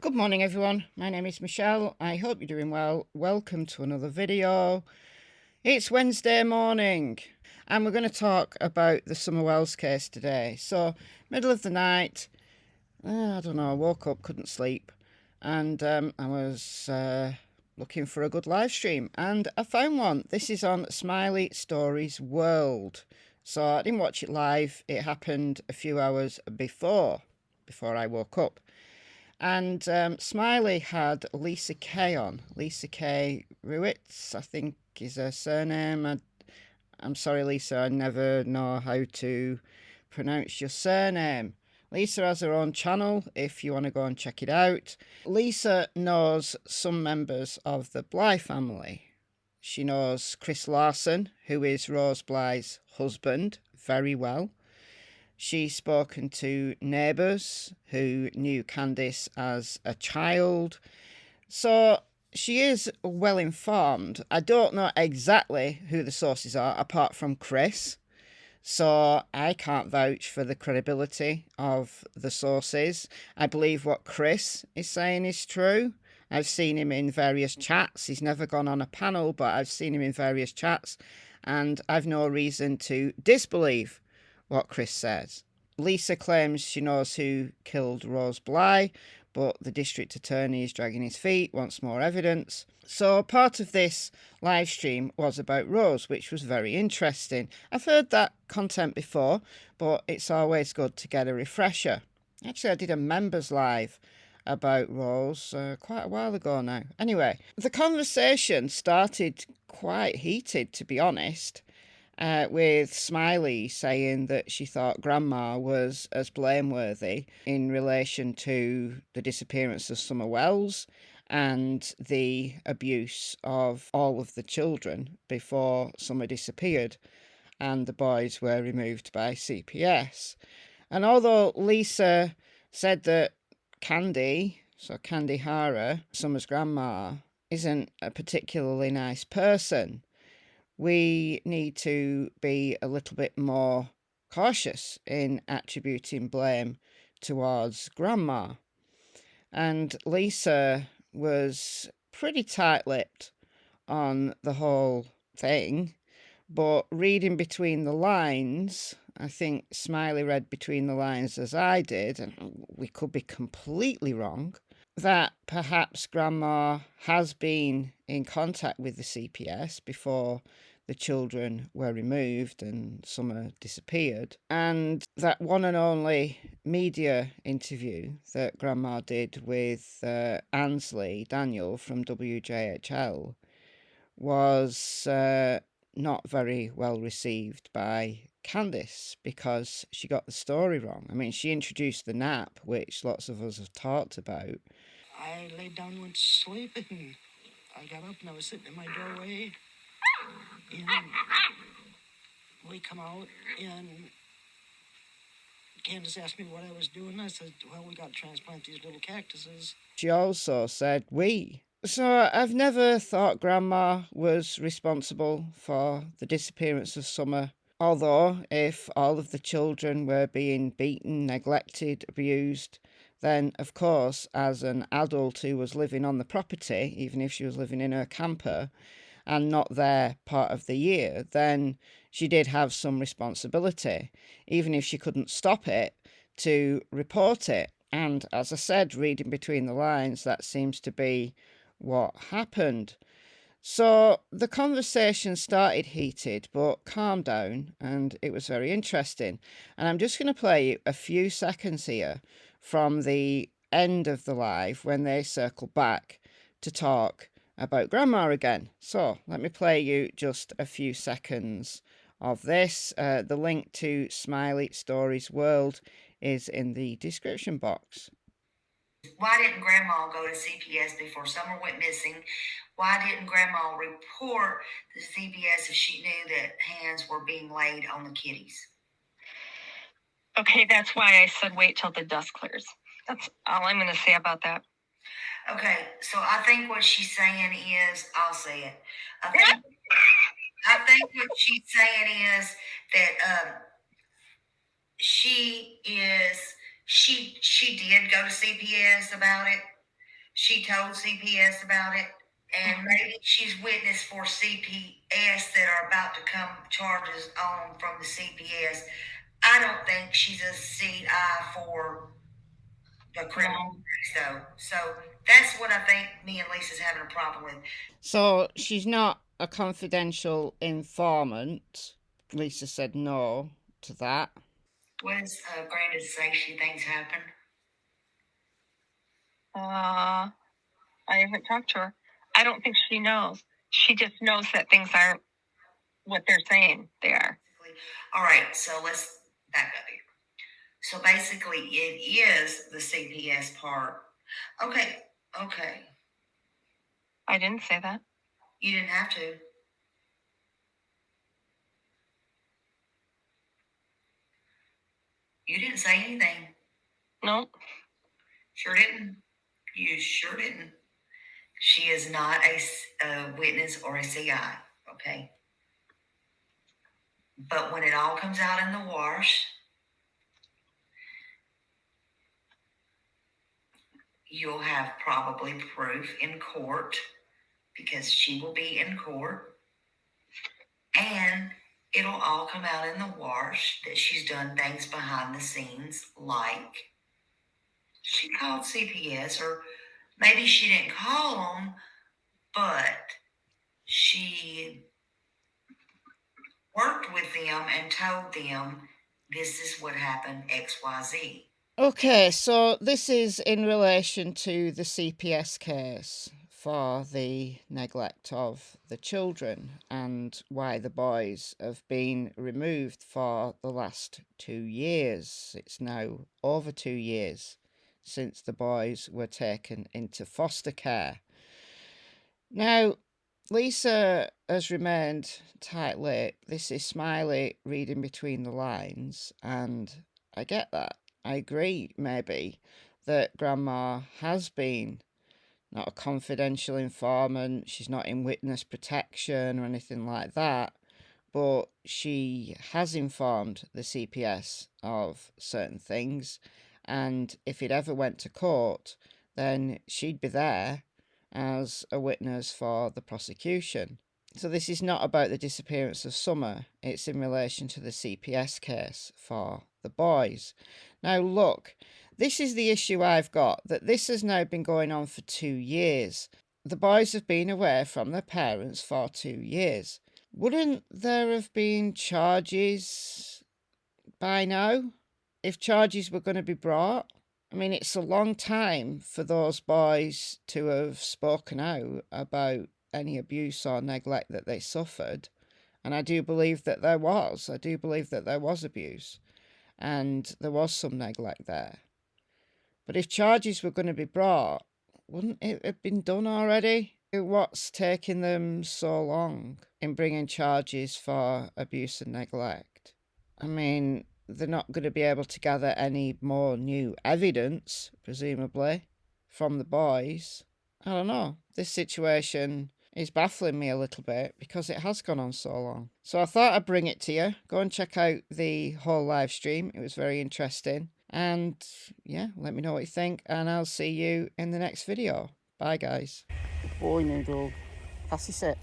Good morning everyone, my name is Michelle. I hope you're doing well. Welcome to another video. It's Wednesday morning and we're going to talk about the Summer Wells case today. So, middle of the night, I don't know, I woke up, couldn't sleep, and I was looking for a good live stream and I found one. This is on Smileystorey's World. So I didn't watch it live, it happened a few hours before I woke up. And Smiley had Lisa Kay on. Lisa Kay Ruitz, I think is her surname. I'm sorry, Lisa, I never know how to pronounce your surname. Lisa has her own channel if you want to go and check it out. Lisa knows some members of the Bly family. She knows Chris Larson, who is Rose Bly's husband, very well. She's spoken to neighbours who knew Candice as a child. So she is well informed. I don't know exactly who the sources are apart from Chris. So I can't vouch for the credibility of the sources. I believe what Chris is saying is true. I've seen him in various chats. He's never gone on a panel, but I've seen him in various chats. And I've no reason to disbelieve what Chris says. Lisa claims she knows who killed Rose Bly, but the district attorney is dragging his feet, wants more evidence. So part of this live stream was about Rose, which was very interesting. I've heard that content before, but it's always good to get a refresher. Actually, I did a members live about Rose quite a while ago now. Anyway, the conversation started quite heated, to be honest. With Smiley saying that she thought Grandma was as blameworthy in relation to the disappearance of Summer Wells and the abuse of all of the children before Summer disappeared and the boys were removed by CPS. And although Lisa said that Candy Hara, Summer's grandma, isn't a particularly nice person, we need to be a little bit more cautious in attributing blame towards Grandma. And Lisa was pretty tight-lipped on the whole thing, but reading between the lines, I think Smiley read between the lines as I did, and we could be completely wrong, that perhaps Grandma has been in contact with the CPS before the children were removed and Summer disappeared, and that one and only media interview that Grandma did with Ansley Daniel from WJHL was not very well received by Candice because she got the story wrong. I mean, she introduced the nap, which lots of us have talked about. I laid down and went to sleep, and I got up and I was sitting in my doorway, and we come out, and Candace asked me what I was doing. I said, well, we got to transplant these little cactuses. She also said we. So I've never thought Grandma was responsible for the disappearance of Summer. Although, if all of the children were being beaten, neglected, abused, then, of course, as an adult who was living on the property, even if she was living in her camper and not there part of the year, then she did have some responsibility, even if she couldn't stop it, to report it. And as I said, reading between the lines, that seems to be what happened. So the conversation started heated, but calmed down, and it was very interesting. And I'm just going to play you a few seconds here from the end of the live when they circle back to talk about Grandma again. So let me play you just a few seconds of this. The link to Smileystorey's World is in the description box. Why didn't Grandma go to CPS before Summer went missing? Why didn't Grandma report to CPS if she knew that hands were being laid on the kitties? Okay, that's why I said wait till the dust clears. That's all I'm going to say about that. Okay, so I think what she's saying is, I'll say it. I think what she's saying is that she did go to CPS about it. she told CPS about it, and maybe she's witness for CPS that are about to come charges on from the CPS. I don't think she's a CI for the criminal case, though. So that's what I think me and Lisa's having a problem with. So she's not a confidential informant. Lisa said no to that. What does Granda say she thinks happened? I haven't talked to her. I don't think she knows. She just knows that things aren't what they're saying they are. All right, so let's back up here. So basically, it is the CPS part. Okay. I didn't say that. You didn't have to. You didn't say anything. No. Sure didn't. You sure didn't. She is not a witness or a CI, okay? But when it all comes out in the wash, you'll have probably proof in court because she will be in court. And it'll all come out in the wash that she's done things behind the scenes, like she called CPS, or maybe she didn't call them, but she worked with them and told them this is what happened, XYZ. Okay, so this is in relation to the CPS case for the neglect of the children and why the boys have been removed for the last 2 years. It's now over 2 years since the boys were taken into foster care. Now, Lisa has remained tight-lipped. This is Smiley reading between the lines, and I get that. I agree, maybe, that Grandma has been not a confidential informant. She's not in witness protection or anything like that, but she has informed the CPS of certain things, and if it ever went to court, then she'd be there as a witness for the prosecution. So this is not about the disappearance of Summer, it's in relation to the CPS case for the boys. Now look, this is the issue I've got, that this has now been going on for 2 years. The boys have been away from their parents for 2 years. Wouldn't there have been charges by now, if charges were going to be brought? I mean, it's a long time for those boys to have spoken out about any abuse or neglect that they suffered. And I do believe that there was. I do believe that there was abuse. And there was some neglect there. But if charges were going to be brought, wouldn't it have been done already? What's taking them so long in bringing charges for abuse and neglect? I mean, they're not going to be able to gather any more new evidence, presumably, from the boys. I don't know. This situation is baffling me a little bit because it has gone on so long. So I thought I'd bring it to you. Go and check out the whole live stream. It was very interesting. And yeah, let me know what you think, and I'll see you in the next video. Bye, guys. Good boy, Noodle. Cassie, sit.